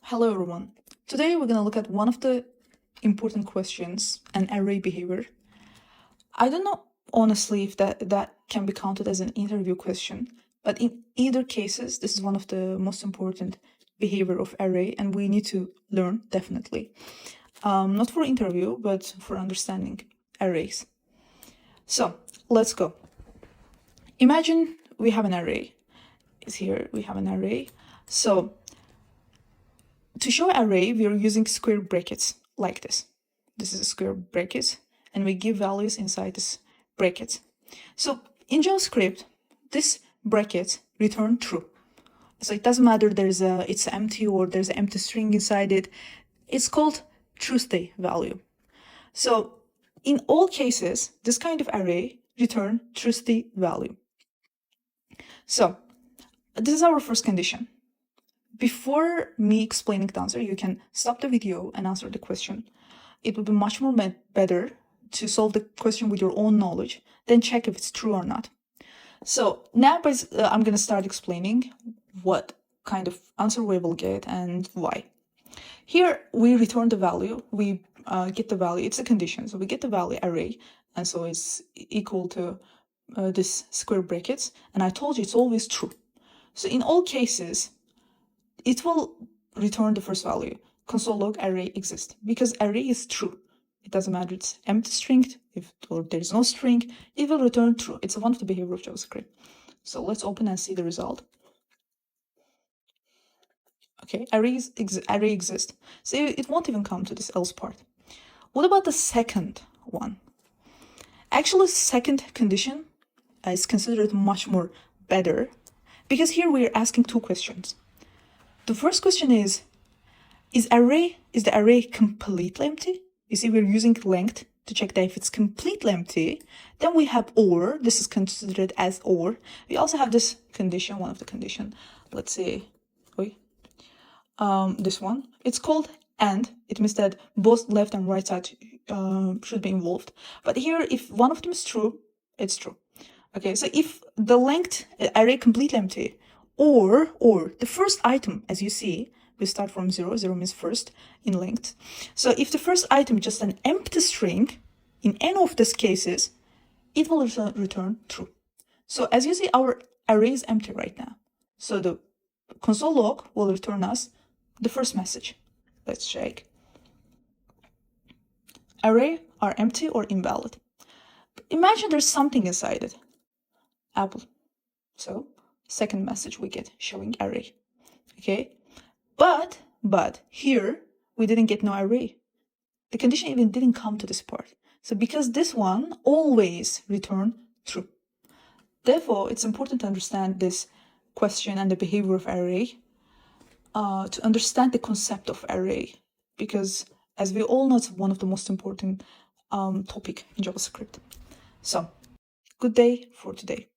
Hello everyone. Today we're going to look at one of the important questions, an array behavior. I don't know honestly if that can be counted as an interview question, but in either cases, this is one of the most important behavior of array and we need to learn definitely. Not for interview, but for understanding arrays. So let's go. Imagine we have an array. It's here, we have an array. So to show array, we are using square brackets like this. This is a square bracket, and we give values inside this bracket. So in JavaScript, this bracket return true. So it doesn't matter it's empty or there's an empty string inside it. It's called trueState value. So in all cases, this kind of array return trueState value. So this is our first condition. Before me explaining the answer, you can stop the video and answer the question. It would be much more better to solve the question with your own knowledge than check if it's true or not. So now I'm going to start explaining what kind of answer we will get and why. Here we return the value, we get the value, it's a condition, so we get the value array, and so it's equal to this square brackets, and I told you it's always true. So in all cases, it will return the first value, console log array exists, because array is true. It doesn't matter it's empty string, or there is no string, it will return true. It's one of the behavior of JavaScript. So let's open and see the result. Okay, array exists. So it won't even come to this else part. What about the second one? Actually, second condition is considered much more better, because here we are asking two questions. The first question is the array completely empty? You see, we're using length to check that if it's completely empty. Then we have or, this is considered as or. We also have this condition, one of the condition. Let's say, this one. It's called and. It means that both left and right side should be involved. But here, if one of them is true, it's true. Okay, so if the length array completely empty, or the first item, as you see, we start from 0 means first in length. So if the first item is just an empty string, in any of these cases, it will return true. So as you see, our array is empty right now. So the console log will return us the first message. Let's check. Array are empty or invalid. Imagine there's something inside it. Apple. So second message we get showing array. Okay, but here we didn't get no array. The condition even didn't come to this part. So because this one always return true. Therefore, it's important to understand this question and the behavior of array, to understand the concept of array, because as we all know, it's one of the most important topic in JavaScript. So good day for today.